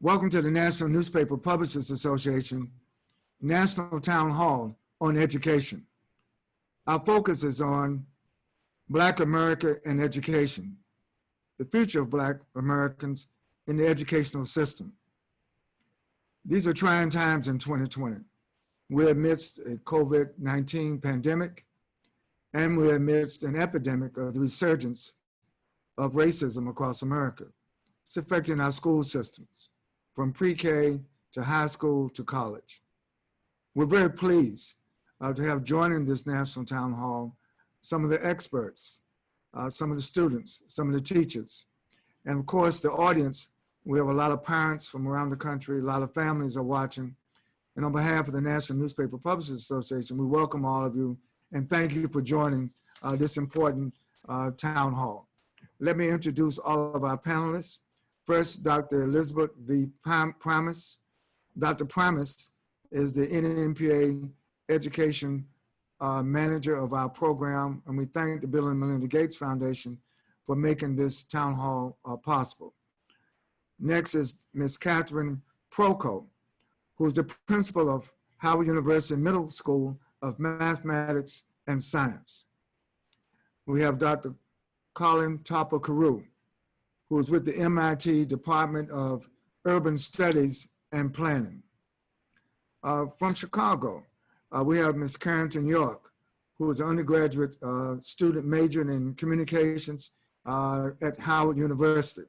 Welcome to the National Newspaper Publishers Association National Town Hall on Education. Our focus is on Black America and education, the future of Black Americans in the educational system. These are trying times in 2020. We're amidst a COVID-19 pandemic, and we're amidst an epidemic of the resurgence of racism across America. It's affecting our school systems, from pre-K to high school to college. We're very pleased to have joining this National Town Hall some of the experts, some of the students, some of the teachers, and of course the audience. We have a lot of parents from around the country, a lot of families are watching. And on behalf of the National Newspaper Publishers Association, we welcome all of you and thank you for joining this important town hall. Let me introduce all of our panelists. First, Dr. Elizabeth V. Primas. Dr. Primas is the NNPA education manager of our program, and we thank the Bill and Melinda Gates Foundation for making this town hall possible. Next is Ms. Kathryn Procope, who is the principal of Howard University Middle School of Mathematics and Science. We have Dr. Colin Topper Carew, who is with the MIT Department of Urban Studies and Planning. From Chicago, we have Ms. Carrington York, who is an undergraduate student majoring in communications at Howard University.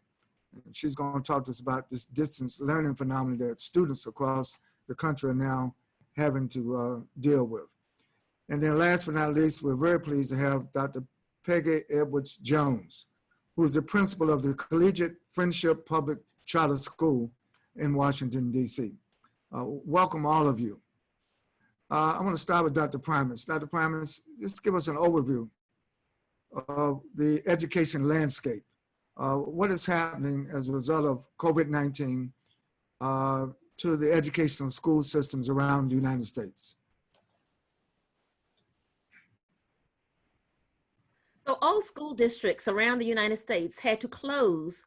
She's going to talk to us about this distance learning phenomenon that students across the country are now having to deal with. And then last but not least, we're very pleased to have Dr. Peggy Edwards-Jones, who is the principal of the Collegiate Friendship Public Charter School in Washington, D.C. Welcome all of you. I want to start with Dr. Primas. Dr. Primas, just give us an overview of the education landscape. What is happening as a result of COVID-19 to the educational school systems around the United States? So all school districts around the United States had to close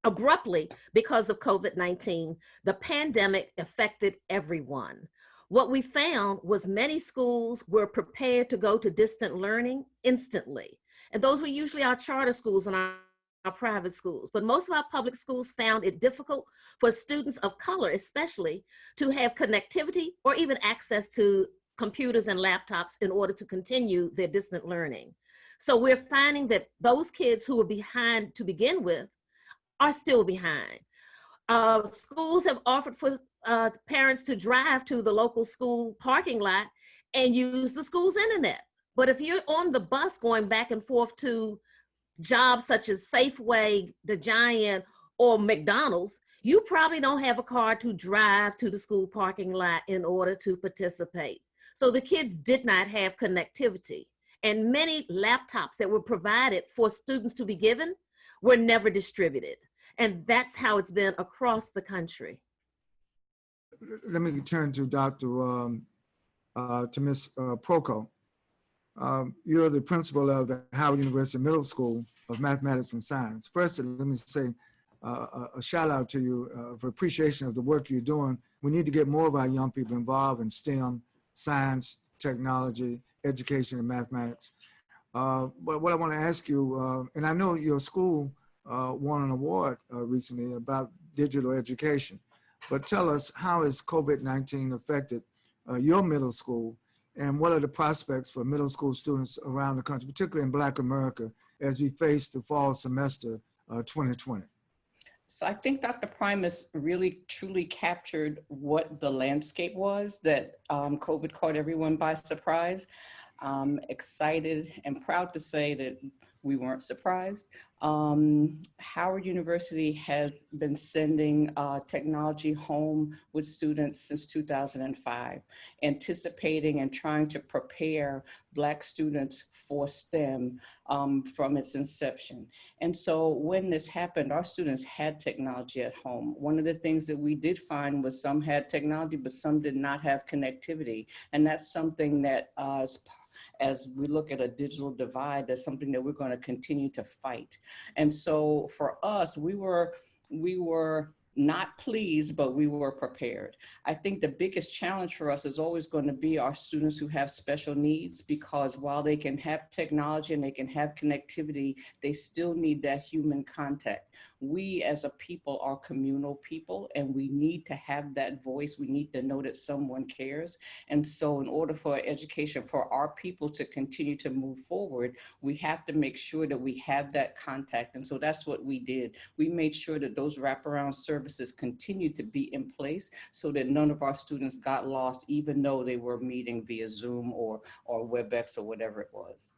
abruptly because of COVID-19. The pandemic affected everyone. What we found was many schools were prepared to go to distant learning instantly. And those were usually our charter schools and our private schools. But most of our public schools found it difficult for students of color, especially, to have connectivity or even access to computers and laptops in order to continue their distant learning. So we're finding that those kids who were behind to begin with are still behind. Schools have offered for parents to drive to the local school parking lot and use the school's internet. But if you're on the bus going back and forth to jobs such as Safeway, the Giant, or McDonald's, you probably don't have a car to drive to the school parking lot in order to participate. So the kids did not have connectivity. And many laptops that were provided for students to be given were never distributed. And that's how it's been across the country. Let me turn to Ms. Procope. You're the principal of the Howard University Middle School of Mathematics and Science. First, let me say a shout out to you for appreciation of the work you're doing. We need to get more of our young people involved in STEM, science, technology, education, and mathematics. But what I want to ask you, and I know your school won an award recently about digital education, but tell us, how has COVID-19 affected your middle school, and what are the prospects for middle school students around the country, particularly in Black America, as we face the fall semester 2020? So I think Dr. Primas really truly captured what the landscape was, that COVID caught everyone by surprise. I'm excited and proud to say that we weren't surprised. Howard University has been sending technology home with students since 2005, anticipating and trying to prepare Black students for STEM from its inception. And so when this happened, our students had technology at home. One of the things that we did find was some had technology, but some did not have connectivity. And that's something that as we look at a digital divide, that's something that we're going to continue to fight. And so for us, we were not pleased, but we were prepared. I think the biggest challenge for us is always going to be our students who have special needs, because while they can have technology and they can have connectivity, they still need that human contact. We as a people are communal people, and we need to have that voice. We need to know that someone cares. And so in order for education for our people to continue to move forward, we have to make sure that we have that contact. And so that's what we did. We made sure that those wraparound services continued to be in place so that none of our students got lost, even though they were meeting via Zoom or WebEx or whatever it was.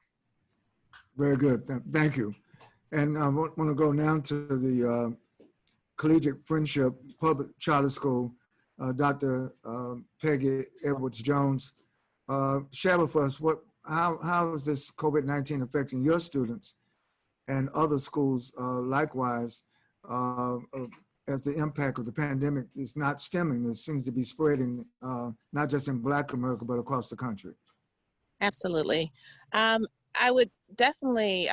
Very good. Thank you. And I want to go now to the Collegiate Friendship Public Charter School, Dr. Peggy Edwards-Jones. Share with us how is this COVID-19 affecting your students and other schools likewise, as the impact of the pandemic is not stemming, it seems to be spreading, not just in Black America, but across the country. Absolutely. I would definitely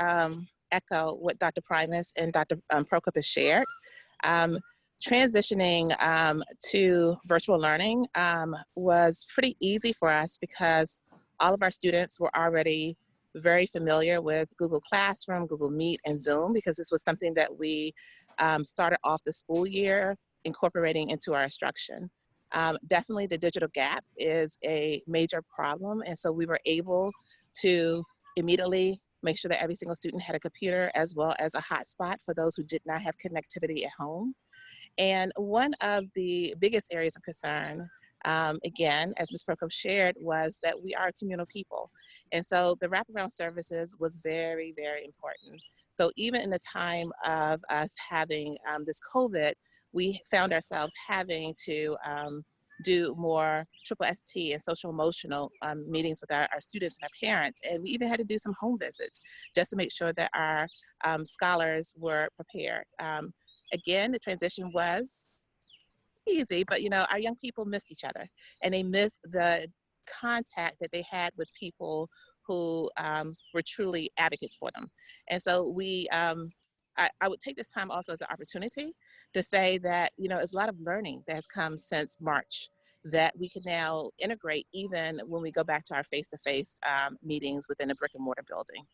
echo what Dr. Primas and Dr. Procope has shared. Transitioning to virtual learning was pretty easy for us because all of our students were already very familiar with Google Classroom, Google Meet, and Zoom, because this was something that we started off the school year incorporating into our instruction. Definitely the digital gap is a major problem, and so we were able to immediately make sure that every single student had a computer as well as a hotspot for those who did not have connectivity at home. And one of the biggest areas of concern, again, as Ms. Procope shared, was that we are communal people. And so the wraparound services was very, very important. So even in the time of us having this COVID, we found ourselves having to do more SST and social emotional meetings with our students and our parents. And we even had to do some home visits just to make sure that our scholars were prepared. Again, the transition was easy, but our young people missed each other, and they missed the contact that they had with people who were truly advocates for them. And so I would take this time also as an opportunity to say that, there's a lot of learning that has come since March that we can now integrate even when we go back to our face-to-face meetings within a brick and mortar building.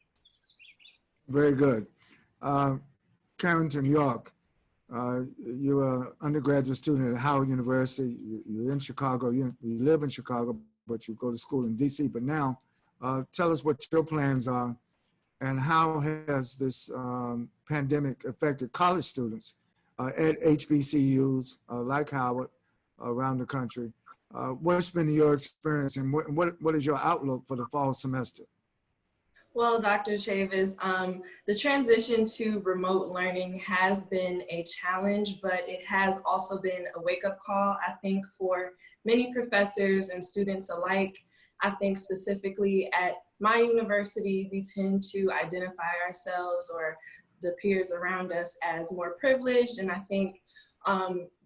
Very good. Carrington York, you're an undergraduate student at Howard University. You're in Chicago. You live in Chicago, but you go to school in DC. But now, tell us what your plans are and how has this pandemic affected college students at HBCUs like Howard around the country. What's been your experience, and what is your outlook for the fall semester? Well, Dr. Chavis, the transition to remote learning has been a challenge, but it has also been a wake-up call, I think, for many professors and students alike. I think specifically at my university, we tend to identify ourselves or the peers around us as more privileged, and I think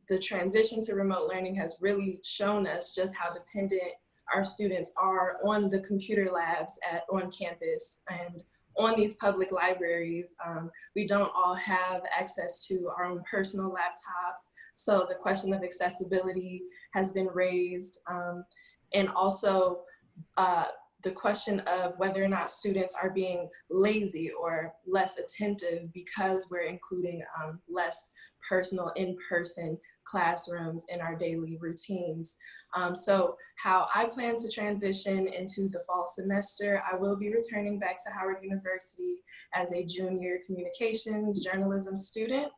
the transition to remote learning has really shown us just how dependent our students are on the computer labs on campus and on these public libraries. We don't all have access to our own personal laptop. So the question of accessibility has been raised. And also the question of whether or not students are being lazy or less attentive because we're including less personal in-person classrooms in our daily routines. So how I plan to transition into the fall semester, I will be returning back to Howard University as a junior communications journalism student.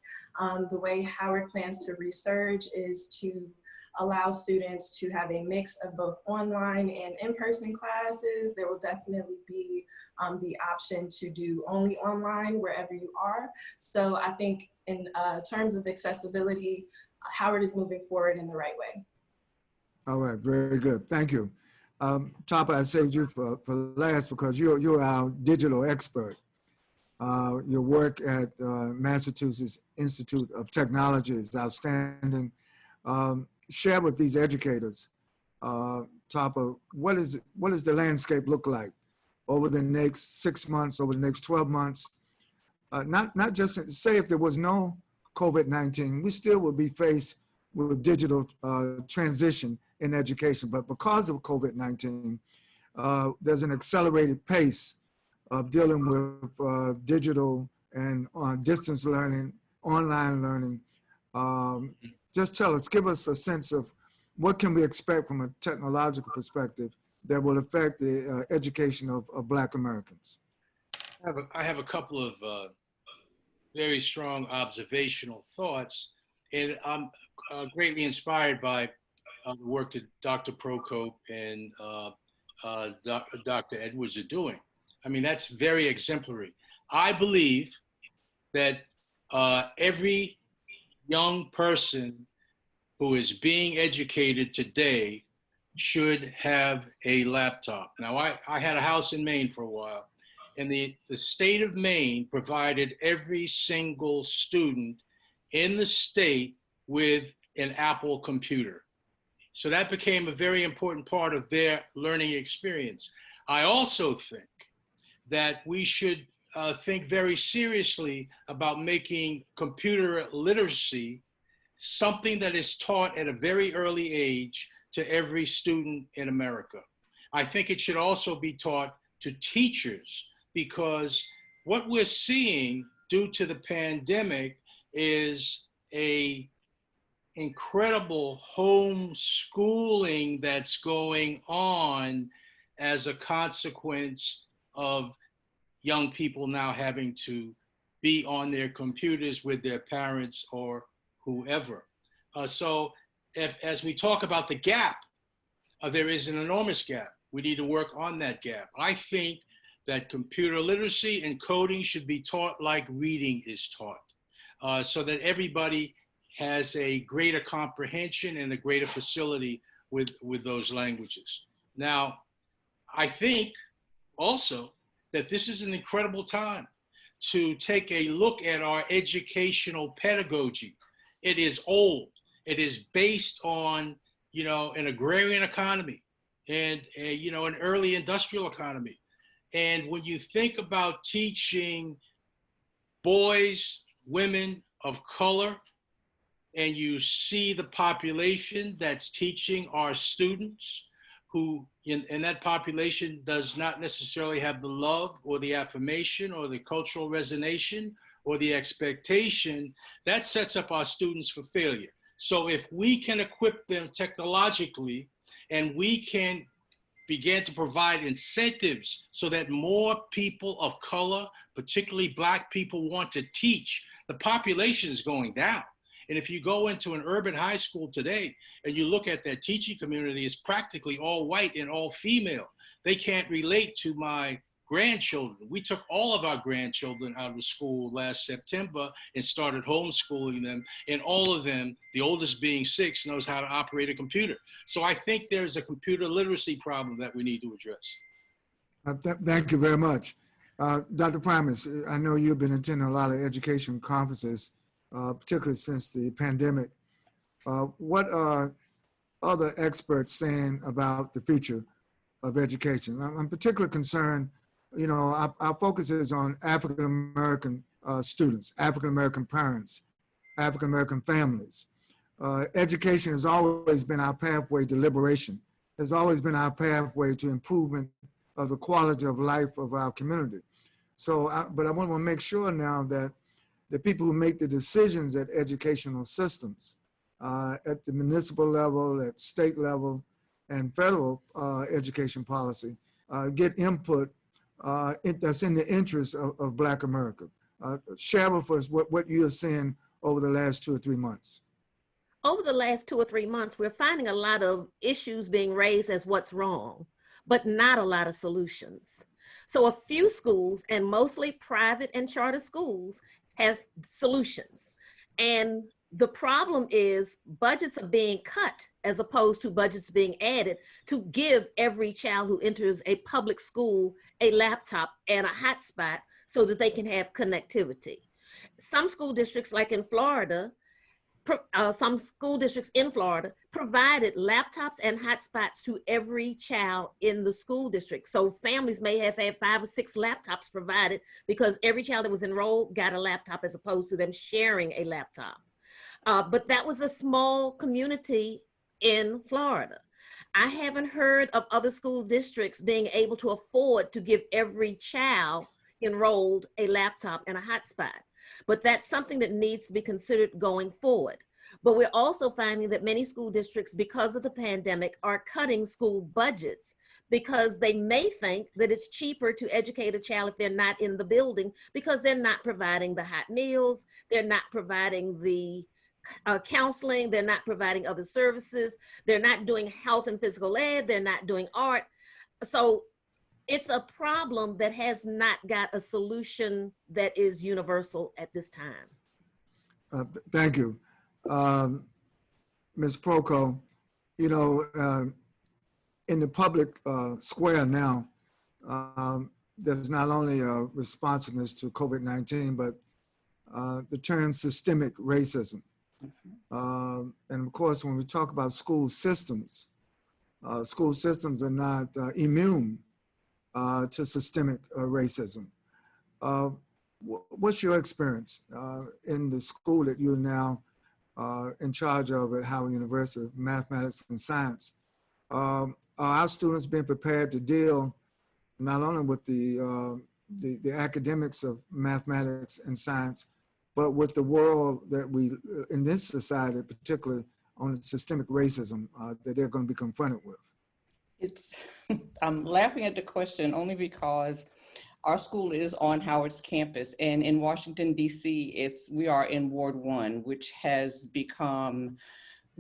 The way Howard plans to resurge is to allow students to have a mix of both online and in-person classes. There will definitely be the option to do only online wherever you are. So I think in terms of accessibility, Howard is moving forward in the right way. All right, very good. Thank you. Topper, I saved you for last because you're our digital expert. Your work at Massachusetts Institute of Technology is outstanding. Share with these educators, Topper, what does the landscape look like over the next 6 months, over the next 12 months? Not just say if there was no COVID-19, we still will be faced with digital transition in education. But because of COVID-19, there's an accelerated pace of dealing with digital and distance learning, online learning. Just give us a sense of what can we expect from a technological perspective that will affect the education of Black Americans. I have a couple of very strong observational thoughts, and I'm greatly inspired by the work that Dr. Procope and Dr. Edwards are doing. I mean, that's very exemplary. I believe that every young person who is being educated today should have a laptop. Now, I had a house in Maine for a while, and the state of Maine provided every single student in the state with an Apple computer. So that became a very important part of their learning experience. I also think that we should think very seriously about making computer literacy something that is taught at a very early age to every student in America. I think it should also be taught to teachers, because what we're seeing due to the pandemic is a incredible homeschooling that's going on as a consequence of young people now having to be on their computers with their parents or whoever. So as we talk about the gap, there is an enormous gap. We need to work on that gap. I think that computer literacy and coding should be taught like reading is taught, so that everybody has a greater comprehension and a greater facility with those languages. Now, I think also that this is an incredible time to take a look at our educational pedagogy. It is old. It is based on, an agrarian economy and, an early industrial economy. And when you think about teaching boys, women of color, and you see the population that's teaching our students, who in that population does not necessarily have the love or the affirmation or the cultural resonation or the expectation, that sets up our students for failure. So if we can equip them technologically, and we can begin to provide incentives so that more people of color, particularly Black people, want to teach, the population is going down. And if you go into an urban high school today and you look at that teaching community, it's practically all white and all female. They can't relate to my grandchildren. We took all of our grandchildren out of school last September and started homeschooling them. And all of them, the oldest being 6, knows how to operate a computer. So I think there's a computer literacy problem that we need to address. Thank you very much. Dr. Primas, I know you've been attending a lot of education conferences, particularly since the pandemic. What are other experts saying about the future of education? I'm particularly concerned, our focus is on African-American students, African-American parents, African-American families. Education has always been our pathway to liberation, has always been our pathway to improvement of the quality of life of our community. So, but I want to make sure now that the people who make the decisions at educational systems, at the municipal level, at state level, and federal education policy, get input that's in the interest of Black America. Share with us what you're seeing over the last 2 or 3 months. Over the last 2 or 3 months, we're finding a lot of issues being raised as what's wrong, but not a lot of solutions. So a few schools, and mostly private and charter schools, have solutions. And the problem is budgets are being cut as opposed to budgets being added to give every child who enters a public school a laptop and a hotspot so that they can have connectivity. Some school districts, like in Florida, some school districts in Florida provided laptops and hotspots to every child in the school district. So families may have had 5 or 6 laptops provided because every child that was enrolled got a laptop as opposed to them sharing a laptop. But that was a small community in Florida. I haven't heard of other school districts being able to afford to give every child enrolled a laptop and a hotspot. But that's something that needs to be considered going forward. But we're also finding that many school districts, because of the pandemic, are cutting school budgets because they may think that it's cheaper to educate a child if they're not in the building because they're not providing the hot meals, they're not providing the counseling, they're not providing other services, they're not doing health and physical ed, they're not doing art. So it's a problem that has not got a solution that is universal at this time. Thank you. Ms. Procope, you know, in the public square now, there's not only a responsiveness to COVID-19, but the term systemic racism. And of course, when we talk about school systems are not immune to systemic racism. What's your experience in the school that you're now in charge of at Howard University, mathematics and science? Are our students being prepared to deal not only with the academics of mathematics and science, but with the world that we, in this society, particularly on systemic racism that they're going to be confronted with? I'm laughing at the question only because our school is on Howard's campus, and in Washington, D.C., we are in Ward 1, which has become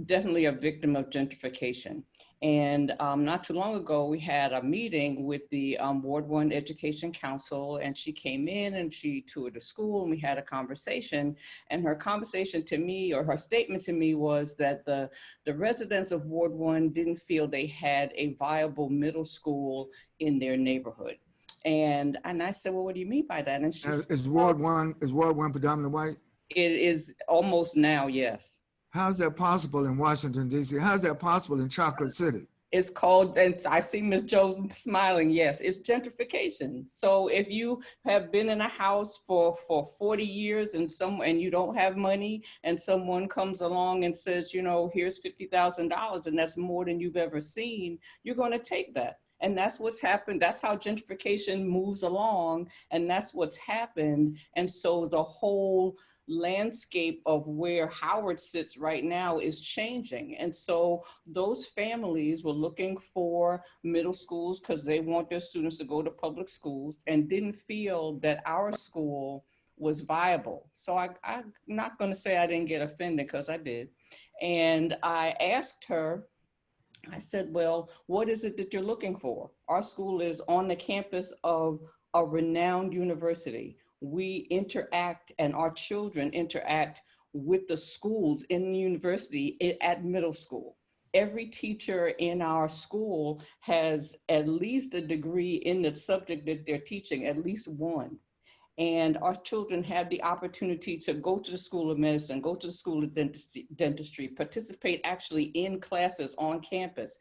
definitely a victim of gentrification. And not too long ago, we had a meeting with the Ward 1 Education Council, and she came in and she toured the school and we had a conversation. And her conversation to me, or her statement to me, was that the residents of Ward 1 didn't feel they had a viable middle school in their neighborhood. And I said, well, what do you mean by that? And she said, is Ward 1 predominantly white? It is almost now, yes. How's that possible in Washington, D.C.? How's that possible in Chocolate City? It's called, and I see Ms. Jones smiling, yes, it's gentrification. So if you have been in a house for 40 years and you don't have money, and someone comes along and says, you know, here's $50,000 and that's more than you've ever seen, you're going to take that. And that's what's happened. That's how gentrification moves along, and that's what's happened. And so the whole landscape of where Howard sits right now is changing. And so those families were looking for middle schools because they want their students to go to public schools and didn't feel that our school was viable. So I'm not going to say I didn't get offended, because I did. And I asked her, I said, well, what is it that you're looking for? Our school is on the campus of a renowned university. We interact, and our children interact with the schools in the university at middle school. Every teacher in our school has at least a degree in the subject that they're teaching, at least one. And our children have the opportunity to go to the School of Medicine, go to the School of Dentistry, participate actually in classes on campus.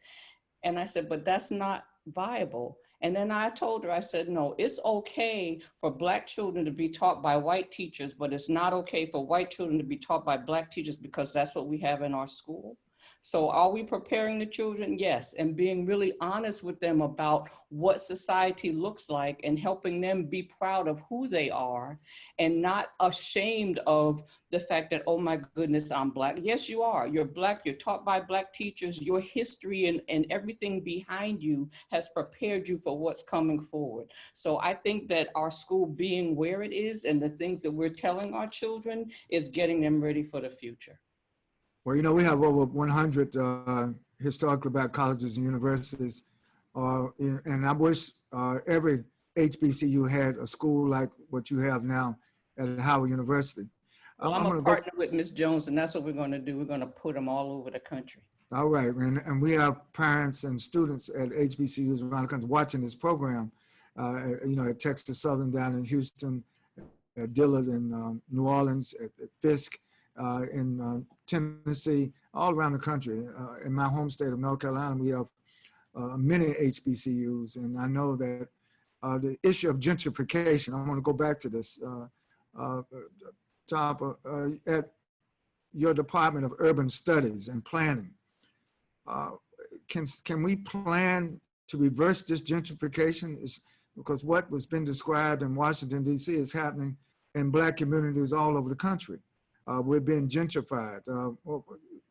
And I said, but that's not viable. And then I told her, I said, no, it's okay for Black children to be taught by white teachers, but it's not okay for white children to be taught by Black teachers, because that's what we have in our school. So are we preparing the children? Yes. And being really honest with them about what society looks like and helping them be proud of who they are and not ashamed of the fact that, oh my goodness, I'm Black. Yes, you are. You're Black. You're taught by Black teachers. Your history and everything behind you has prepared you for what's coming forward. So I think that our school being where it is and the things that we're telling our children is getting them ready for the future. Well, you know, we have over 100 historically Black colleges and universities, and I wish every HBCU had a school like what you have now at Howard University. Well, I'm a partner with Ms. Jones, and that's what we're going to do. We're going to put them all over the country. All right, and we have parents and students at HBCUs around the country watching this program, you know, at Texas Southern, down in Houston, at Dillard in New Orleans, at Fisk, in Tennessee, all around the country. In my home state of North Carolina, we have many HBCUs, and I know that the issue of gentrification, I want to go back to this, at your Department of Urban Studies and Planning. Can we plan to reverse this gentrification? Because what was been described in Washington, D.C. is happening in Black communities all over the country. We're being gentrified.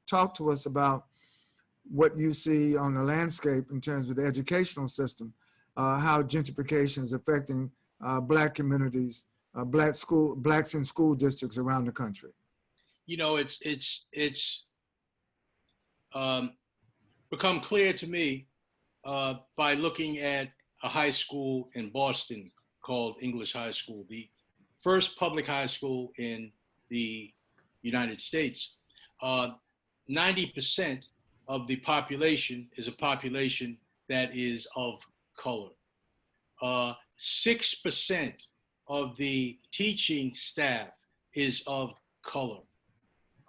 Talk to us about what you see on the landscape in terms of the educational system, how gentrification is affecting Black communities, Blacks in school districts around the country. You know, it's become clear to me by looking at a high school in Boston called English High School, the first public high school in the United States. 90% of the population is a population that is of color. 6% of the teaching staff is of color.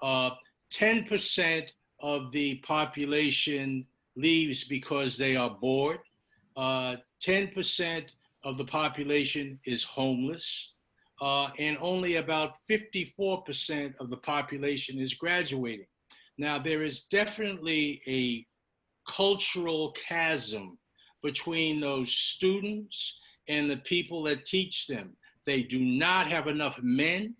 10% of the population leaves because they are bored. 10% of the population is homeless. And only about 54% of the population is graduating. Now, there is definitely a cultural chasm between those students and the people that teach them. They do not have enough men.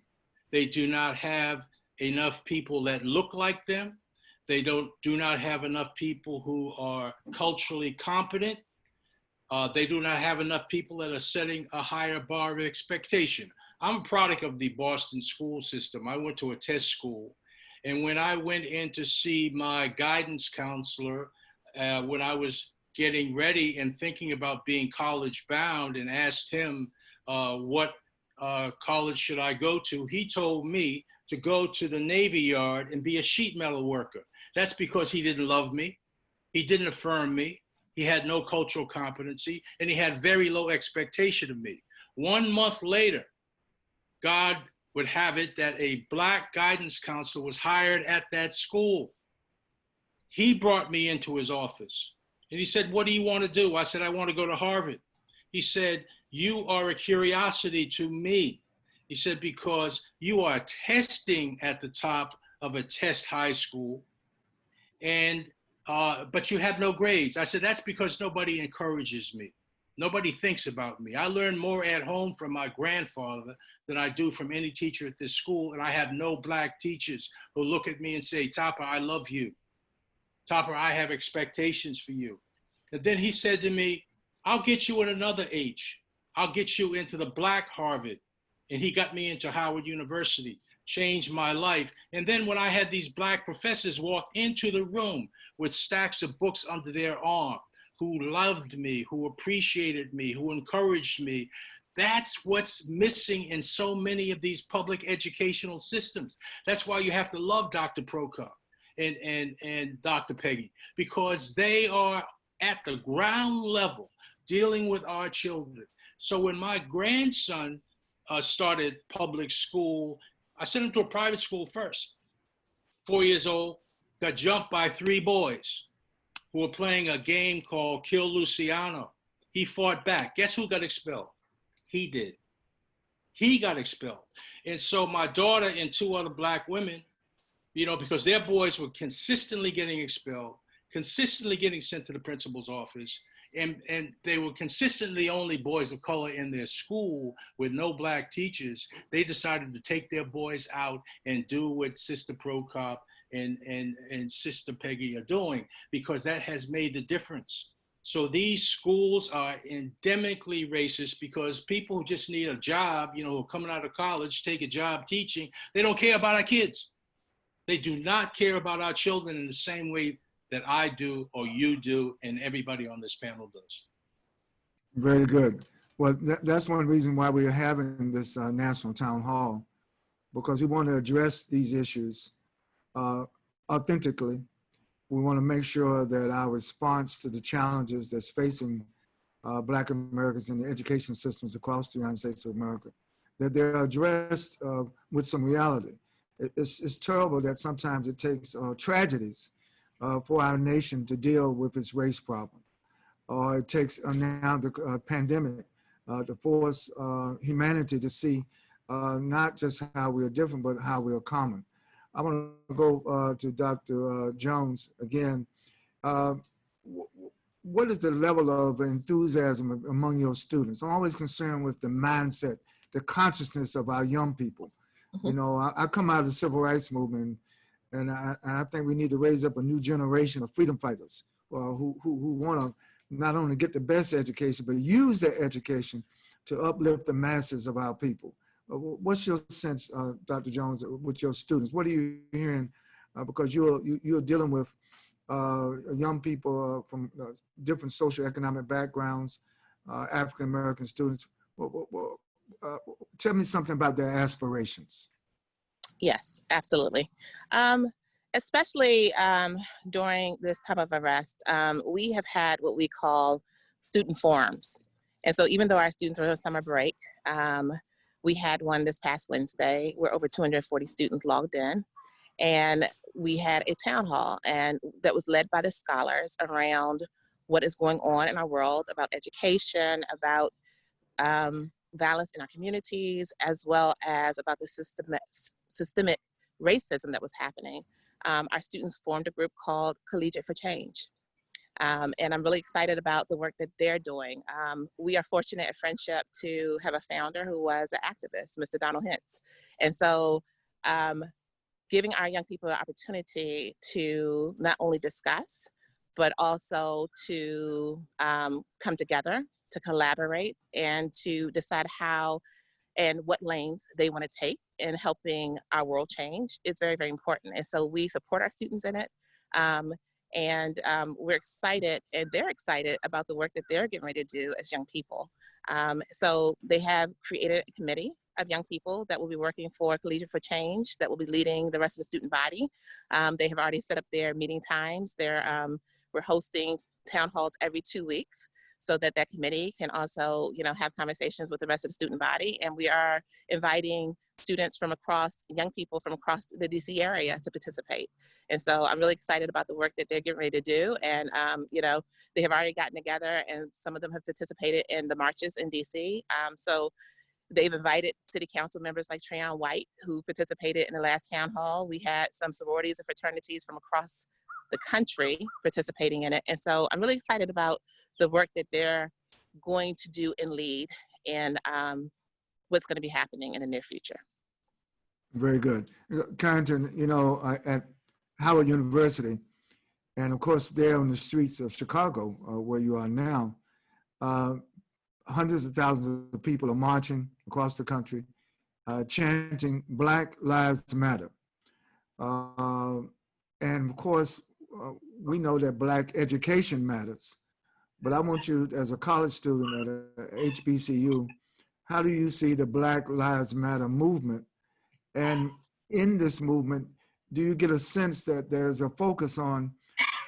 They do not have enough people that look like them. They do not have enough people who are culturally competent. They do not have enough people that are setting a higher bar of expectation. I'm a product of the Boston school system. I went to a test school. And when I went in to see my guidance counselor, when I was getting ready and thinking about being college bound and asked him what college should I go to, he told me to go to the Navy Yard and be a sheet metal worker. That's because he didn't love me. He didn't affirm me. He had no cultural competency, and he had very low expectation of me. 1 month later, God would have it that a Black guidance counselor was hired at that school. He brought me into his office and he said, "What do you want to do?" I said, "I want to go to Harvard." He said, "You are a curiosity to me." He said, "Because you are testing at the top of a test high school, and but you have no grades." I said, "That's because nobody encourages me. Nobody thinks about me. I learn more at home from my grandfather than I do from any teacher at this school, and I have no Black teachers who look at me and say, 'Topper, I love you. Topper, I have expectations for you.'" And then he said to me, "I'll get you in another H. I'll get you into the Black Harvard." And he got me into Howard University, changed my life. And then when I had these Black professors walk into the room with stacks of books under their arm, who loved me, who appreciated me, who encouraged me, that's what's missing in so many of these public educational systems. That's why you have to love Dr. Procope and Dr. Peggy, because they are at the ground level dealing with our children. So when my grandson started public school, I sent him to a private school first. 4 years old, got jumped by 3 boys who were playing a game called Kill Luciano. He fought back. Guess who got expelled? He did. He got expelled. And so my daughter and 2 other Black women, you know, because their boys were consistently getting expelled, consistently getting sent to the principal's office, and they were consistently only boys of color in their school with no Black teachers. They decided to take their boys out and do what Sister Procope and Sister Peggy are doing, because that has made the difference. So these schools are endemically racist because people who just need a job, you know, who are coming out of college, take a job teaching, they don't care about our kids. They do not care about our children in the same way that I do, or you do, and everybody on this panel does. Very good. Well, that's one reason why we're having this National Town Hall, because we want to address these issues authentically. We want to make sure that our response to the challenges that's facing Black Americans in the education systems across the United States of America, that they're addressed with some reality. It's terrible that sometimes it takes tragedies for our nation to deal with its race problem. Or it takes now the pandemic to force humanity to see not just how we are different, but how we are common. I want to go to Dr. Jones again. What is the level of enthusiasm among your students? I'm always concerned with the mindset, the consciousness of our young people. You know, I come out of the civil rights movement, and I think we need to raise up a new generation of freedom fighters who want to not only get the best education, but use their education to uplift the masses of our people. What's your sense, Dr. Jones, with your students? What are you hearing? Because you're dealing with young people from different socioeconomic backgrounds, African-American students. Tell me something about their aspirations. Yes, absolutely. Especially during this time of arrest, we have had what we call student forums. And so even though our students were on summer break, we had one this past Wednesday where over 240 students logged in. And we had a town hall and that was led by the scholars around what is going on in our world, about education, about violence in our communities, as well as about the systemic racism that was happening. Our students formed a group called Collegiate for Change. And I'm really excited about the work that they're doing. We are fortunate at Friendship to have a founder who was an activist, Mr. Donald Hintz. And so giving our young people the opportunity to not only discuss, but also to come together, to collaborate, and to decide how and what lanes they want to take in helping our world change is very, very important. And so we support our students in it. We're excited, and they're excited about the work that they're getting ready to do as young people. So they have created a committee of young people that will be working for Collegiate for Change, that will be leading the rest of the student body. They have already set up their meeting times. We're hosting town halls every 2 weeks, so that committee can also, have conversations with the rest of the student body. And we are inviting students from across, young people from across the DC area to participate. And so I'm really excited about the work that they're getting ready to do. And, they have already gotten together, and some of them have participated in the marches in DC. So they've invited city council members like Trayon White, who participated in the last town hall. We had some sororities and fraternities from across the country participating in it. And so I'm really excited about the work that they're going to do and lead, and what's going to be happening in the near future. Very good. Carrington, at Howard University, and of course there on the streets of Chicago, where you are now, hundreds of thousands of people are marching across the country, chanting Black Lives Matter. And of course, we know that Black education matters. But I want you, as a college student at HBCU, how do you see the Black Lives Matter movement? And in this movement, do you get a sense that there's a focus on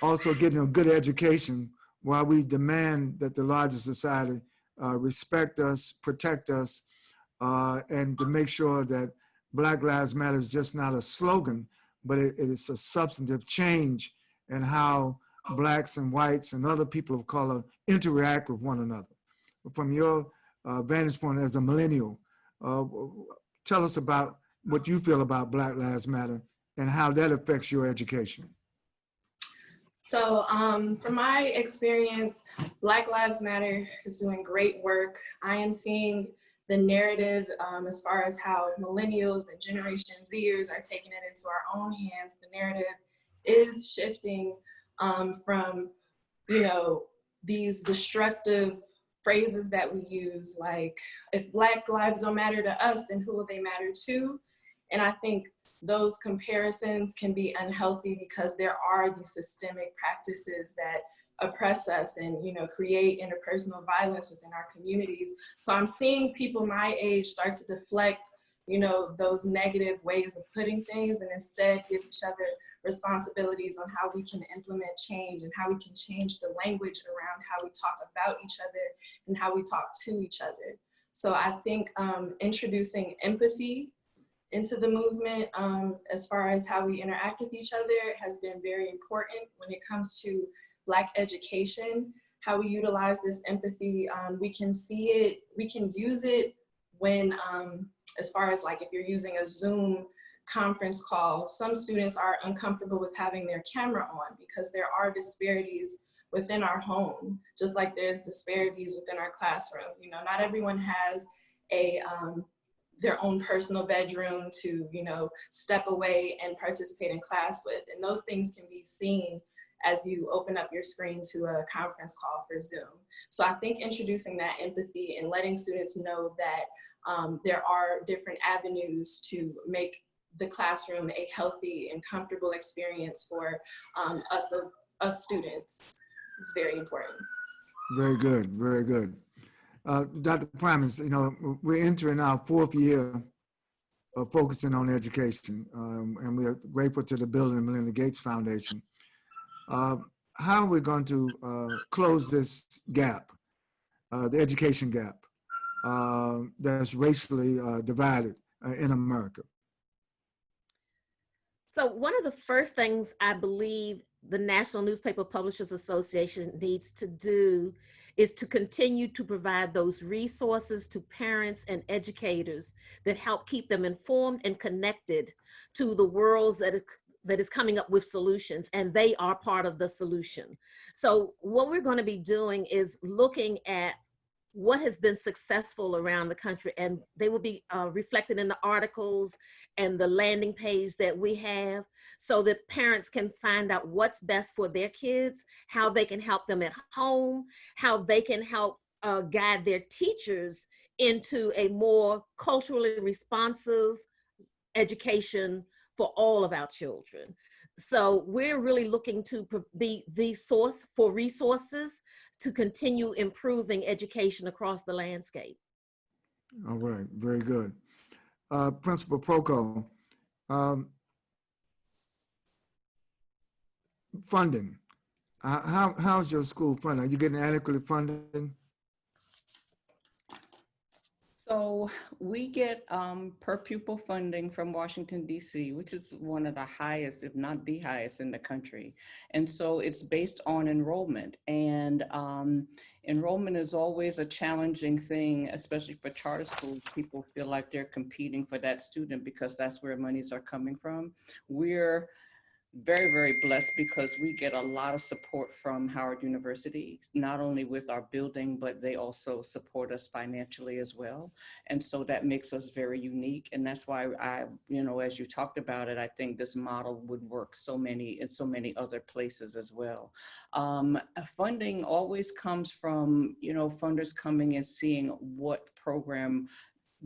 also getting a good education while we demand that the larger society respect us, protect us, and to make sure that Black Lives Matter is just not a slogan, but it is a substantive change in how Blacks and whites and other people of color interact with one another. From your vantage point as a millennial, tell us about what you feel about Black Lives Matter and how that affects your education. So from my experience, Black Lives Matter is doing great work. I am seeing the narrative as far as how millennials and Generation Zers are taking it into our own hands. The narrative is shifting from, these destructive phrases that we use, like, if Black lives don't matter to us, then who will they matter to? And I think those comparisons can be unhealthy because there are these systemic practices that oppress us and, create interpersonal violence within our communities. So I'm seeing people my age start to deflect, those negative ways of putting things, and instead give each other responsibilities on how we can implement change and how we can change the language around how we talk about each other and how we talk to each other. So I think introducing empathy into the movement, as far as how we interact with each other, has been very important when it comes to Black education, how we utilize this empathy. We can see it, we can use it when, as far as like if you're using a Zoom conference call, some students are uncomfortable with having their camera on because there are disparities within our home, just like there's disparities within our classroom. You know, not everyone has a their own personal bedroom to, you know, step away and participate in class with. And those things can be seen as you open up your screen to a conference call for Zoom. So I think introducing that empathy and letting students know that there are different avenues to make the classroom a healthy and comfortable experience for us students is very important. Very good, very good. Dr. Primas, you know, we're entering our 4th year of focusing on education, and we are grateful to the Bill and Melinda Gates Foundation. How are we going to close this gap, the education gap that's racially divided in America? So one of the first things I believe the National Newspaper Publishers Association needs to do is to continue to provide those resources to parents and educators that help keep them informed and connected to the worlds that is coming up with solutions, and they are part of the solution. So what we're going to be doing is looking at what has been successful around the country, and they will be reflected in the articles and the landing page that we have, so that parents can find out what's best for their kids, how they can help them at home, how they can help guide their teachers into a more culturally responsive education for all of our children. So we're really looking to be the source for resources to continue improving education across the landscape. All right, very good. Principal Procope, funding. How's your school funding? Are you getting adequately funding? So we get per pupil funding from Washington, D.C., which is one of the highest, if not the highest in the country. And so it's based on enrollment. And enrollment is always a challenging thing, especially for charter schools. People feel like they're competing for that student because that's where monies are coming from. We're very, very blessed because we get a lot of support from Howard University, not only with our building, but they also support us financially as well. And so that makes us very unique. And that's why I, you know, as you talked about it, I think this model would work in so many other places as well. Funding always comes from, you know, funders coming and seeing what program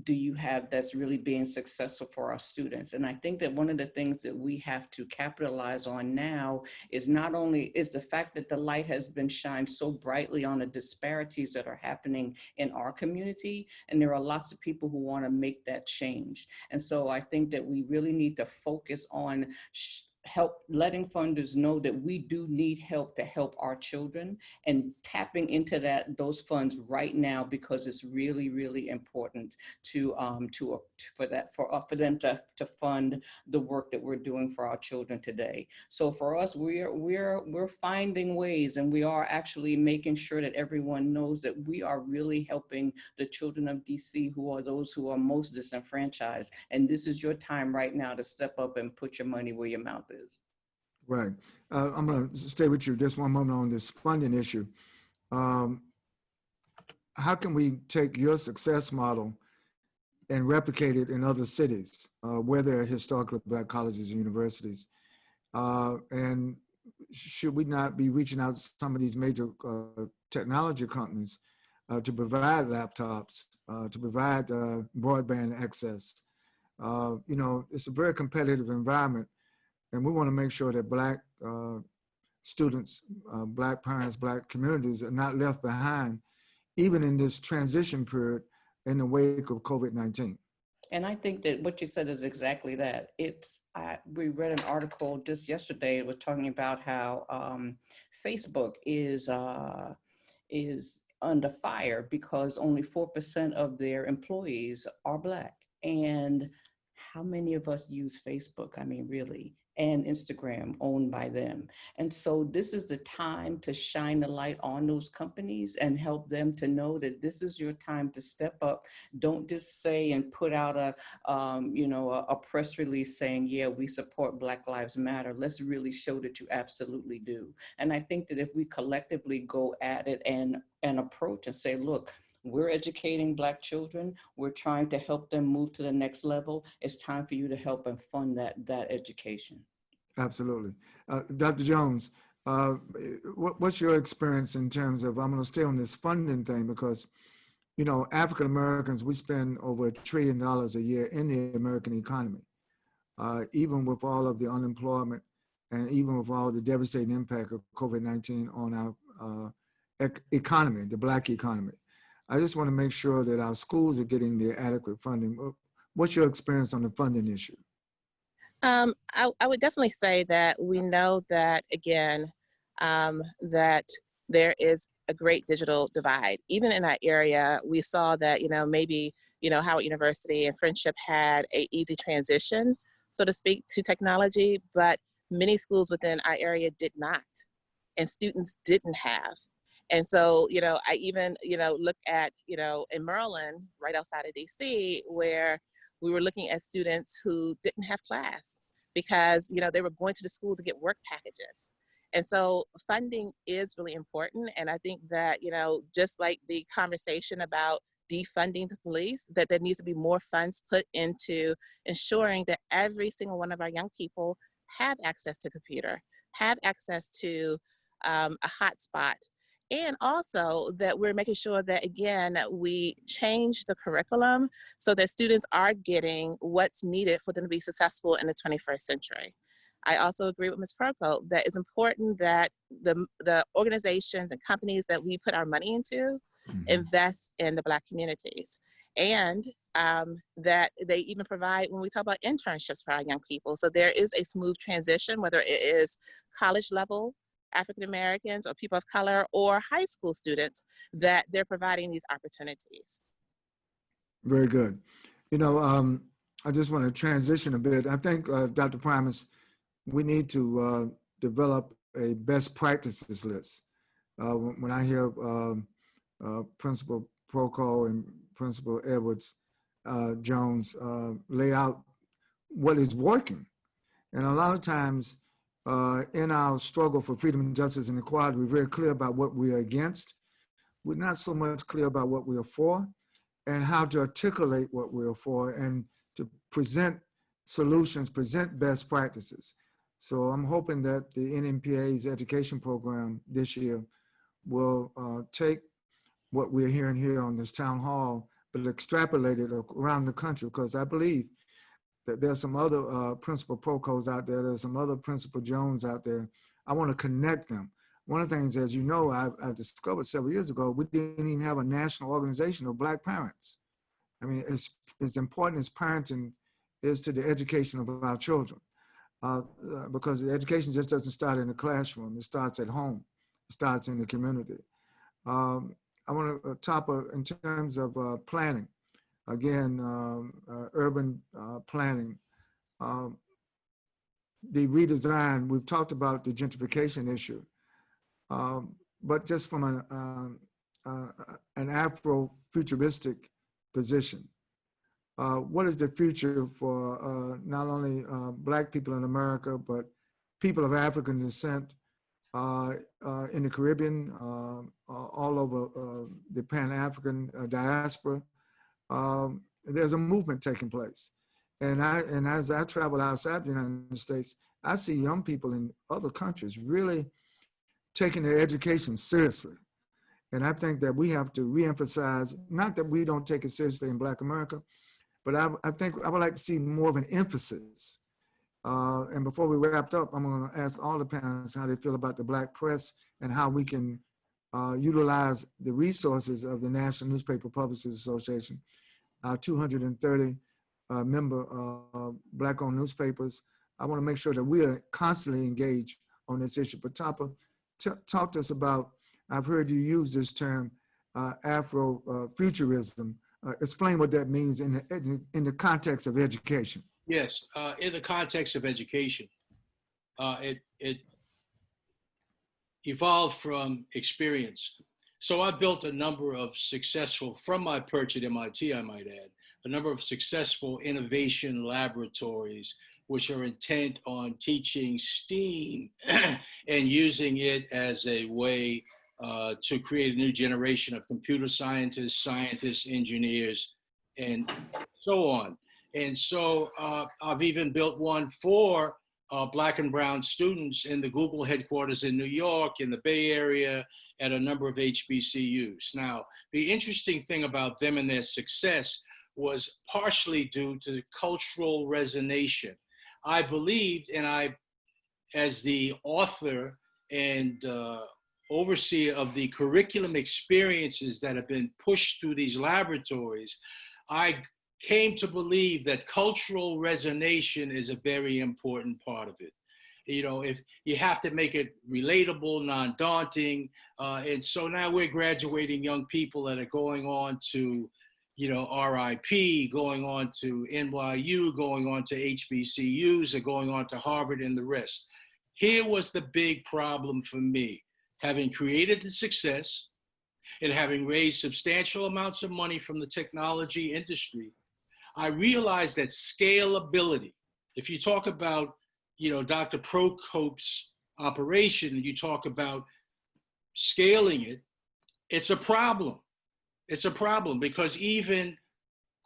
do you have that's really being successful for our students. And I think that one of the things that we have to capitalize on now is not only is the fact that the light has been shined so brightly on the disparities that are happening in our community. And there are lots of people who want to make that change. And so I think that we really need to focus on help letting funders know that we do need help to help our children, and tapping into those funds right now, because it's really, really important for them to fund the work that we're doing for our children today. So for us, we're finding ways, and we are actually making sure that everyone knows that we are really helping the children of DC, who are those who are most disenfranchised. And this is your time right now to step up and put your money where your mouth is. Right. I'm going to stay with you just one moment on this funding issue. How can we take your success model and replicate it in other cities where there are historically Black colleges and universities? And should we not be reaching out to some of these major technology companies to provide laptops, to provide broadband access? You know, it's a very competitive environment. And we want to make sure that Black students, Black parents, Black communities are not left behind, even in this transition period in the wake of COVID-19. And I think that what you said is exactly that. We read an article just yesterday. It was talking about how Facebook is under fire because only 4% of their employees are Black. And how many of us use Facebook? I mean, really, and Instagram owned by them. And so this is the time to shine the light on those companies and help them to know that this is your time to step up. Don't just say and put out a press release saying, yeah, we support Black Lives Matter. Let's really show that you absolutely do. And I think that if we collectively go at it and approach and say, look, we're educating Black children. We're trying to help them move to the next level. It's time for you to help and fund that education. Absolutely. Dr. Jones, what's your experience in terms of, I'm going to stay on this funding thing because, you know, African Americans, we spend over $1 trillion a year in the American economy, even with all of the unemployment and even with all the devastating impact of COVID-19 on our economy, the Black economy. I just want to make sure that our schools are getting the adequate funding. What's your experience on the funding issue? I would definitely say that we know that, again, that there is a great digital divide. Even in our area, we saw that, maybe, Howard University and Friendship had a easy transition, so to speak, to technology, but many schools within our area did not, and students didn't have. And so, I even, look at, in Maryland, right outside of DC, where we were looking at students who didn't have class because, they were going to the school to get work packages. And so funding is really important. And I think that, just like the conversation about defunding the police, that there needs to be more funds put into ensuring that every single one of our young people have access to a computer, have access to a hotspot. And also that we're making sure that, again, we change the curriculum so that students are getting what's needed for them to be successful in the 21st century. I also agree with Ms. Procope that it's important that the organizations and companies that we put our money into invest in the Black communities. And that they even provide, when we talk about internships for our young people, so there is a smooth transition, whether it is college level African Americans or people of color or high school students, that they're providing these opportunities. Very good. I just want to transition a bit. I think, Dr. Primas, we need to develop a best practices list. When I hear Principal Procope and Principal Edwards Jones lay out what is working. And a lot of times, in our struggle for freedom, justice, and equality, we're very clear about what we are against. We're not so much clear about what we are for and how to articulate what we are for and to present solutions, present best practices. So I'm hoping that the NNPA's education program this year will take what we're hearing here on this town hall, but extrapolate it around the country, because I believe that there's some other Principal Procopes out there, there's some other Principal Jones out there. I want to connect them. One of the things, as you know, I discovered several years ago, we didn't even have a national organization of Black parents. I mean, it's as important as parenting is to the education of our children, because the education just doesn't start in the classroom. It starts at home. It starts in the community. I want to top in terms of planning. Again, urban planning, the redesign, we've talked about the gentrification issue, but just from an Afro-futuristic position. What is the future for not only Black people in America, but people of African descent in the Caribbean, all over the Pan-African diaspora? There's a movement taking place. And as I travel outside the United States, I see young people in other countries really taking their education seriously. And I think that we have to reemphasize, not that we don't take it seriously in Black America, but I think I would like to see more of an emphasis. And before we wrapped up, I'm going to ask all the panelists how they feel about the Black press and how we can utilize the resources of the National Newspaper Publishers Association, our 230 member Black-owned newspapers. I want to make sure that we are constantly engaged on this issue. But Tapa, talk to us about, I've heard you use this term, Afro-futurism. Explain what that means in the context of education. Yes, in the context of education, it evolved from experience. So I built a number of successful, from my perch at MIT, I might add, a number of successful innovation laboratories, which are intent on teaching STEAM and using it as a way to create a new generation of computer scientists, engineers, and so on. And so I've even built one for Black and brown students in the Google headquarters in New York, in the Bay Area, at a number of HBCUs. Now, the interesting thing about them and their success was partially due to the cultural resonation. I believed, and I, as the author and overseer of the curriculum experiences that have been pushed through these laboratories, I came to believe that cultural resonation is a very important part of it. You know, if you have to make it relatable, non-daunting, and so now we're graduating young people that are going on to, you know, RIP, going on to NYU, going on to HBCUs, or going on to Harvard and the rest. Here was the big problem for me. Having created the success and having raised substantial amounts of money from the technology industry, I realized that scalability, if you talk about, you know, Dr. Procope's operation, and you talk about scaling it, it's a problem. It's a problem because even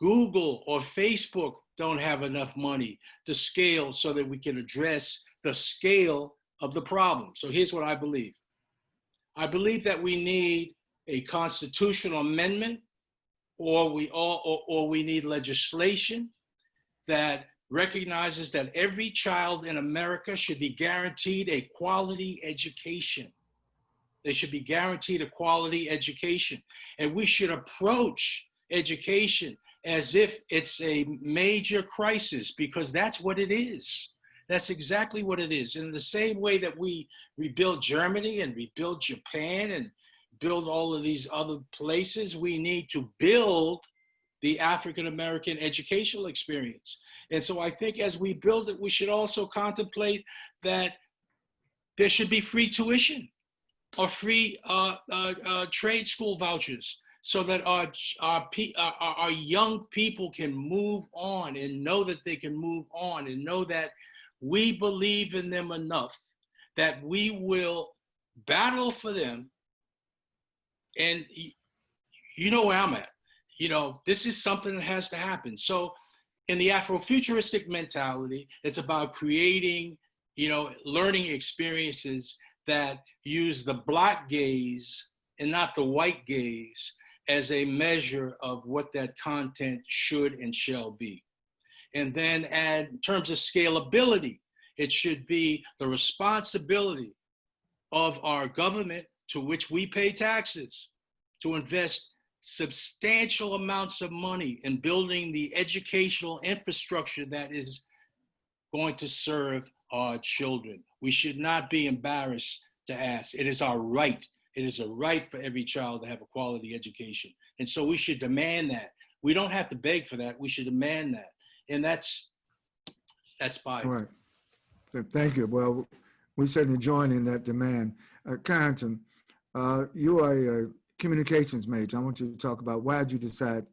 Google or Facebook don't have enough money to scale so that we can address the scale of the problem. So here's what I believe. I believe that we need a constitutional amendment, or we need legislation that recognizes that every child in America should be guaranteed a quality education. They should be guaranteed a quality education. And we should approach education as if it's a major crisis, because that's what it is. That's exactly what it is. In the same way that we rebuilt Germany and rebuilt Japan and build all of these other places, we need to build the African-American educational experience. And so I think as we build it, we should also contemplate that there should be free tuition or free trade school vouchers, so that our young people can move on and know that they can move on and know that we believe in them enough that we will battle for them. And you know where I'm at. You know, this is something that has to happen. So in the Afrofuturistic mentality, it's about creating, you know, learning experiences that use the Black gaze and not the white gaze as a measure of what that content should and shall be. And then in terms of scalability, it should be the responsibility of our government, to which we pay taxes, to invest substantial amounts of money in building the educational infrastructure that is going to serve our children. We should not be embarrassed to ask. It is our right. It is a right for every child to have a quality education. And so we should demand that. We don't have to beg for that. We should demand that. And that's fine. All right. Thank you. Well, we certainly join in that demand. Carrington, you are a communications major. I want you to talk about why did you decide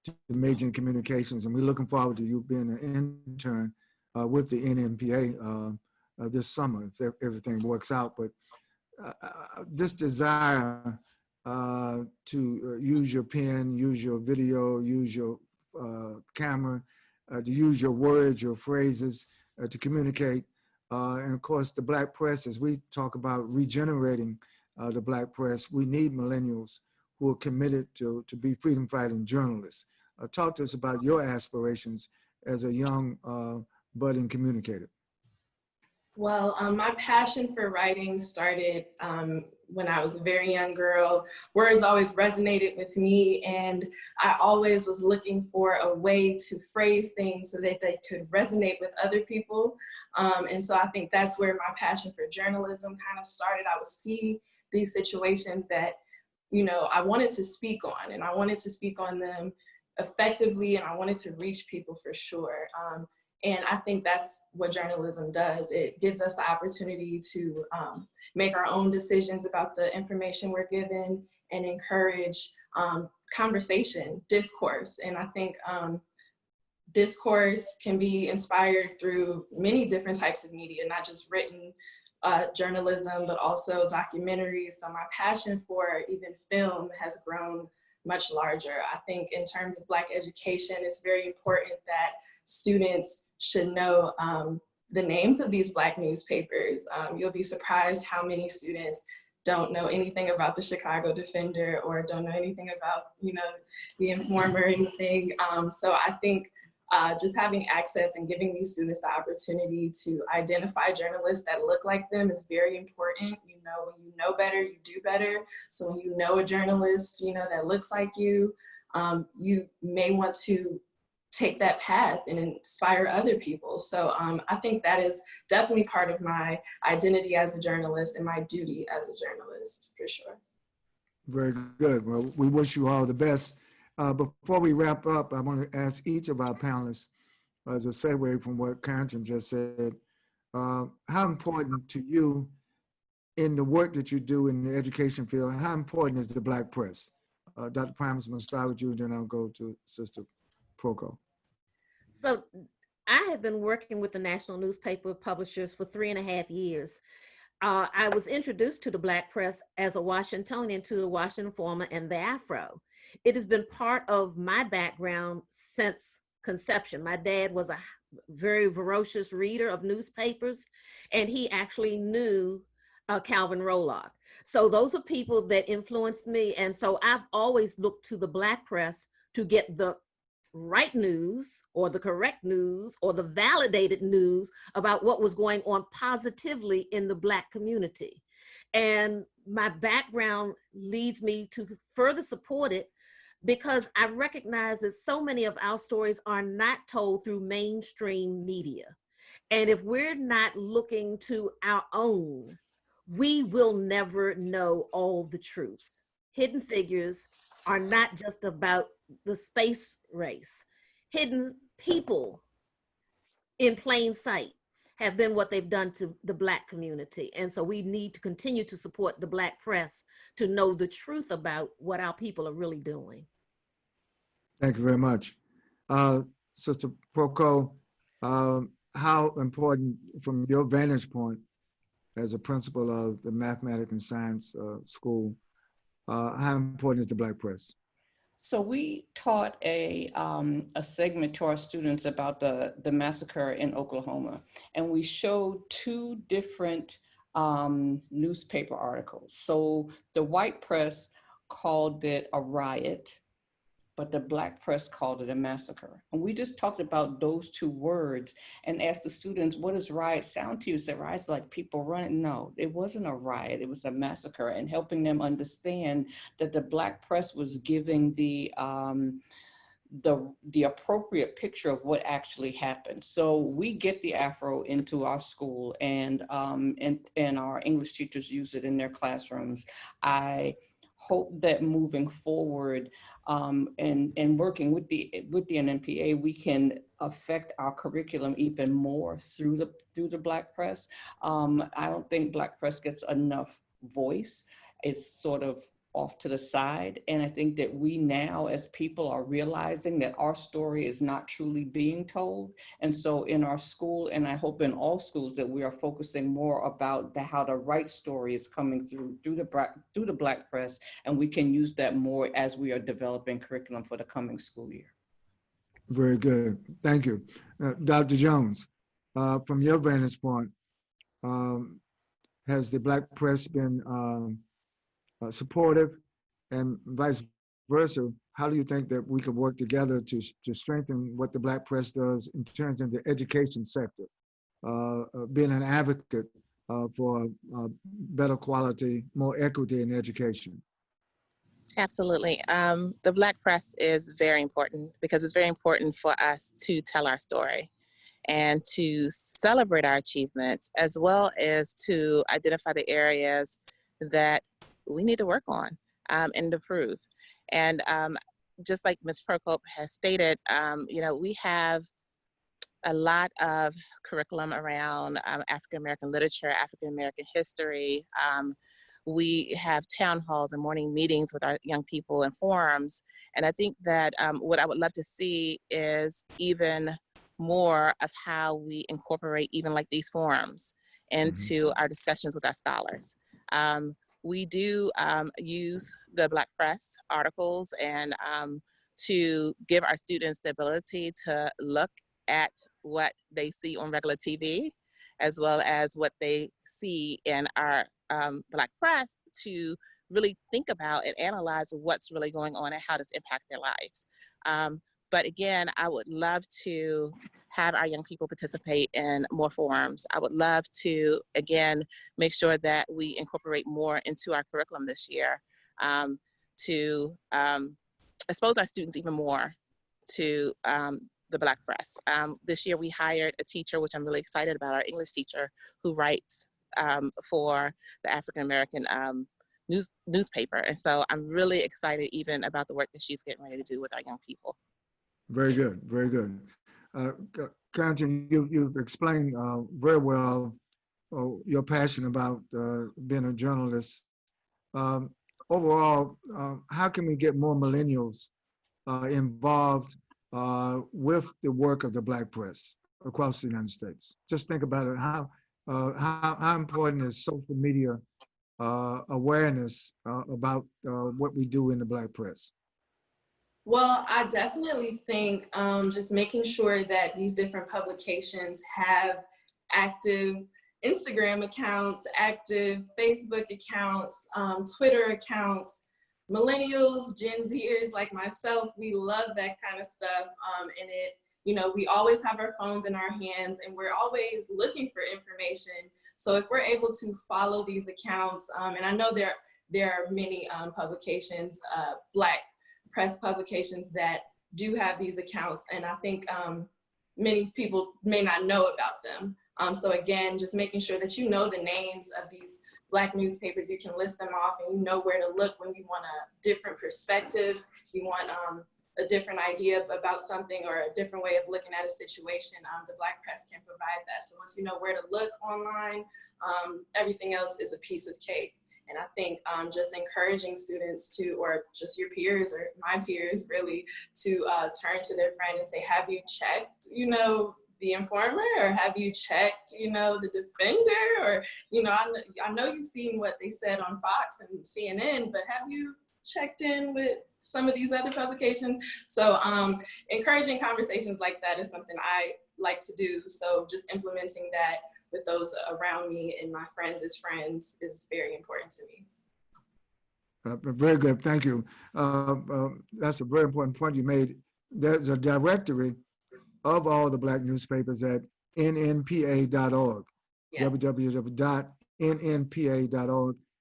to major in communications, and we're looking forward to you being an intern with the NNPA this summer, if everything works out. But this desire to use your pen, use your video, use your camera, to use your words, your phrases to communicate. And of course, the Black press, as we talk about regenerating the Black press, we need millennials who are committed to be freedom fighting journalists. Talk to us about your aspirations as a young budding communicator. Well, my passion for writing started when I was a very young girl. Words always resonated with me, and I always was looking for a way to phrase things so that they could resonate with other people. And so I think that's where my passion for journalism kind of started. I would see these situations that, you know, I wanted to speak on, and I wanted to speak on them effectively, and I wanted to reach people for sure. And I think that's what journalism does. It gives us the opportunity to make our own decisions about the information we're given and encourage conversation, discourse. And I think discourse can be inspired through many different types of media, not just written journalism, but also documentaries. So my passion for even film has grown much larger. I think in terms of Black education, it's very important that students should know the names of these Black newspapers. You'll be surprised how many students don't know anything about the Chicago Defender or don't know anything about, you know, the Informer or anything. So I think just having access and giving these students the opportunity to identify journalists that look like them is very important. You know, when you know better, you do better. So when you know a journalist, you know, that looks like you, you may want to take that path and inspire other people. So I think that is definitely part of my identity as a journalist and my duty as a journalist, for sure. Very good. Well, we wish you all the best. Before we wrap up, I want to ask each of our panelists, as a segue from what Carrington just said, how important to you in the work that you do in the education field, how important is the Black press? Dr. Primas, I'm going to start with you, then I'll go to Sister Procope. So I have been working with the National Newspaper Publishers for 3.5 years. I was introduced to the Black press as a Washingtonian to the Washington Informer and the Afro. It has been part of my background since conception. My dad was a very voracious reader of newspapers, and he actually knew Calvin Roloff. So those are people that influenced me. And so I've always looked to the Black press to get the right news or the correct news or the validated news about what was going on positively in the Black community. And my background leads me to further support it because I recognize that so many of our stories are not told through mainstream media. And if we're not looking to our own, we will never know all the truths. Hidden Figures are not just about the space race. Hidden people in plain sight have been what they've done to the Black community. And so we need to continue to support the Black press to know the truth about what our people are really doing. Thank you very much. Sister Procope, how important from your vantage point as a principal of the Mathematics and Science School, how important is the Black press? So we taught a segment to our students about the massacre in Oklahoma, and we showed 2 different newspaper articles. So the white press called it a riot, but the Black press called it a massacre. And we just talked about those 2 words and asked the students, what does riot sound to you? Said riot's like people running. No, it wasn't a riot, it was a massacre, and helping them understand that the Black press was giving the appropriate picture of what actually happened. So we get the Afro into our school, and our English teachers use it in their classrooms. I hope that moving forward and working with the NNPA, we can affect our curriculum even more through the Black press. I don't think Black press gets enough voice. It's sort of off to the side. And I think that we now as people are realizing that our story is not truly being told. And so in our school, and I hope in all schools, that we are focusing more about how the right story is coming through the Black press. And we can use that more as we are developing curriculum for the coming school year. Very good. Thank you. Dr. Jones, from your vantage point, has the Black press been supportive, and vice versa? How do you think that we could work together to strengthen what the Black press does in terms of the education sector, being an advocate for better quality, more equity in education? Absolutely. The Black press is very important because it's very important for us to tell our story and to celebrate our achievements, as well as to identify the areas that we need to work on and improve. And just like Ms. Procope has stated, we have a lot of curriculum around African American literature, African American history. We have town halls and morning meetings with our young people and forums. And I think that what I would love to see is even more of how we incorporate even like these forums into our discussions with our scholars. We do use the Black press articles and to give our students the ability to look at what they see on regular TV, as well as what they see in our Black press, to really think about and analyze what's really going on and how this impacts their lives. But again, I would love to have our young people participate in more forums. I would love to, again, make sure that we incorporate more into our curriculum this year to expose our students even more to the Black press. This year we hired a teacher, which I'm really excited about, our English teacher, who writes for the African American newspaper. And so I'm really excited even about the work that she's getting ready to do with our young people. Very good, very good. Carrington, you've explained very well your passion about being a journalist. Overall, how can we get more millennials involved with the work of the Black press across the United States? Just think about it. How important is social media awareness about what we do in the Black press? Well, I definitely think just making sure that these different publications have active Instagram accounts, active Facebook accounts, Twitter accounts. Millennials, Gen Zers like myself, we love that kind of stuff. And we always have our phones in our hands and we're always looking for information. So if we're able to follow these accounts, and I know there are many publications, Black press publications that do have these accounts, and I think many people may not know about them. So again, just making sure that you know the names of these Black newspapers, you can list them off and you know where to look when you want a different perspective, you want a different idea about something or a different way of looking at a situation. The Black press can provide that. So once you know where to look online, everything else is a piece of cake. And I think just encouraging students to, or just your peers or my peers really, to turn to their friend and say, have you checked, the Informer, or have you checked, the Defender, or, I know you've seen what they said on Fox and CNN, but have you checked in with some of these other publications? So encouraging conversations like that is something I like to do. So just implementing that with those around me and my friends as friends is very important to me. Very good, thank you. That's a very important point you made. There's a directory of all the Black newspapers at nnpa.org, Yes. www.nnpa.org.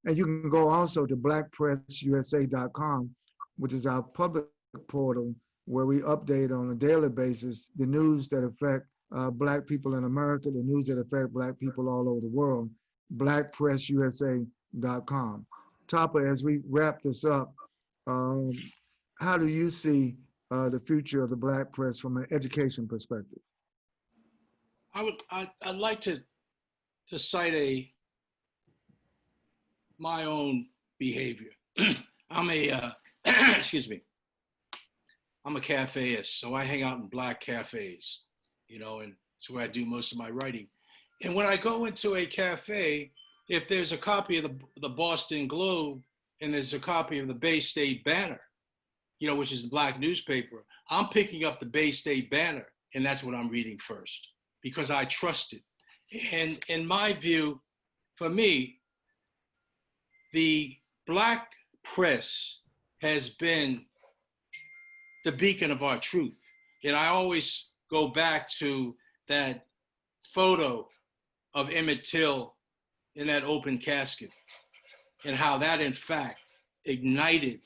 And you can go also to blackpressusa.com, which is our public portal where we update on a daily basis the news that affect Black people in America, the news that affect Black people all over the world, blackpressusa.com. Tapa, as we wrap this up, how do you see the future of the Black press from an education perspective? I'd like to cite my own behavior. I'm a excuse me. I'm a cafeist, so I hang out in Black cafes, and it's where I do most of my writing. And when I go into a cafe, if there's a copy of the Boston Globe and there's a copy of the Bay State Banner, which is the Black newspaper, I'm picking up the Bay State Banner, and that's what I'm reading first, because I trust it. And in my view, for me, the Black press has been the beacon of our truth. And I always go back to that photo of Emmett Till in that open casket and how that, in fact, ignited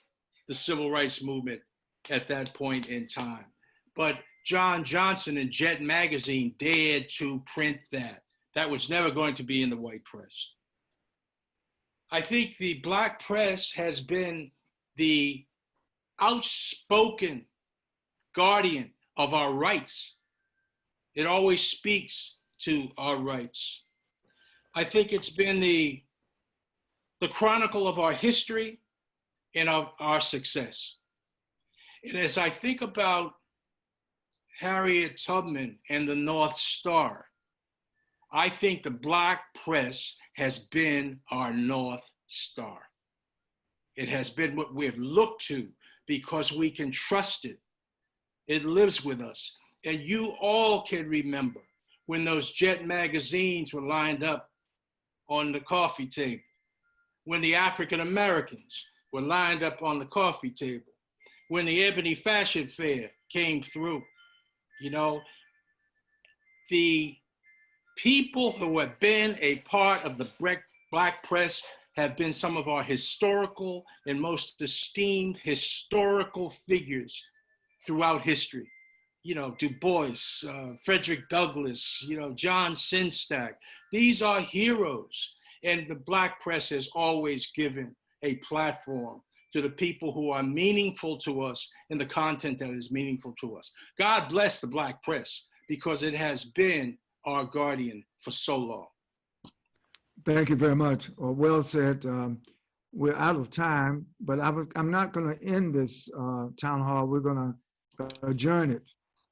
the civil rights movement at that point in time. But John Johnson and Jet Magazine dared to print that. That was never going to be in the white press. I think the Black press has been the outspoken guardian of our rights. It always speaks to our rights. I think it's been the chronicle of our history and of our success. And as I think about Harriet Tubman and the North Star, I think the Black press has been our North Star. It has been what we've looked to because we can trust it. It lives with us. And you all can remember when those Jet magazines were lined up on the coffee table, when the African Americans were lined up on the coffee table, when the Ebony Fashion Fair came through. You know, the people who have been a part of the Black press have been some of our historical and most esteemed historical figures throughout history. You know, Du Bois, Frederick Douglass, you know, John Sinstack. These are heroes. And the Black press has always given a platform to the people who are meaningful to us and the content that is meaningful to us. God bless the Black press because it has been our guardian for so long. Thank you very much. Well said. We're out of time, but I'm not going to end this town hall. We're going to adjourn it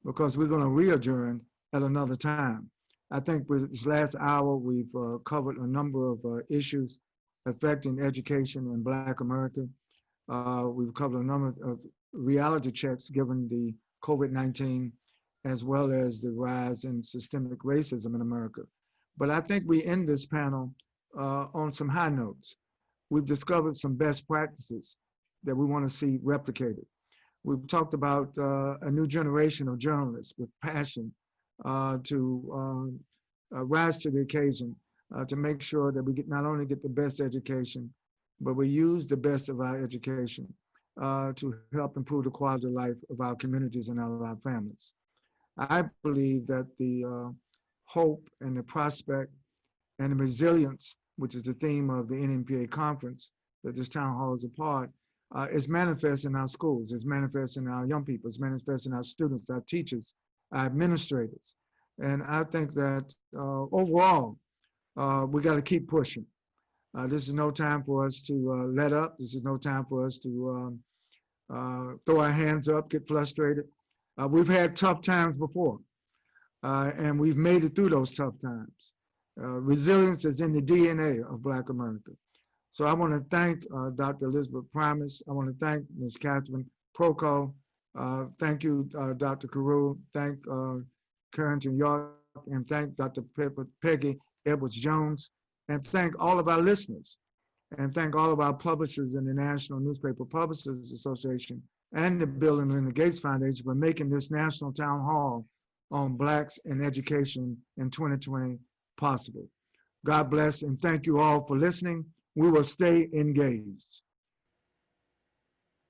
because we're going to re-adjourn at another time. I think with this last hour, we've covered a number of issues affecting education in Black America. We've covered a number of reality checks given the COVID-19, as well as the rise in systemic racism in America. But I think we end this panel on some high notes. We've discovered some best practices that we want to see replicated. We've talked about a new generation of journalists with passion to rise to the occasion to make sure that we not only get the best education, but we use the best of our education to help improve the quality of life of our communities and our families. I believe that the hope and the prospect and the resilience, which is the theme of the NNPA conference that this town hall is a part, is manifest in our schools, is manifest in our young people, is manifest in our students, our teachers, our administrators. And I think that overall, we got to keep pushing. This is no time for us to let up. This is no time for us to throw our hands up, get frustrated. We've had tough times before, and we've made it through those tough times. Resilience is in the DNA of Black America. So I want to thank Dr. Elizabeth Primas. I want to thank Ms. Kathryn Procope. Thank you, Dr. Carew. Thank Carrington York, and thank Dr. Peggy Edwards-Jones, and thank all of our listeners, and thank all of our publishers in the National Newspaper Publishers Association and the Bill and Melinda Gates Foundation for making this National Town Hall on Blacks in Education in 2020 possible. God bless, and thank you all for listening. We will stay engaged.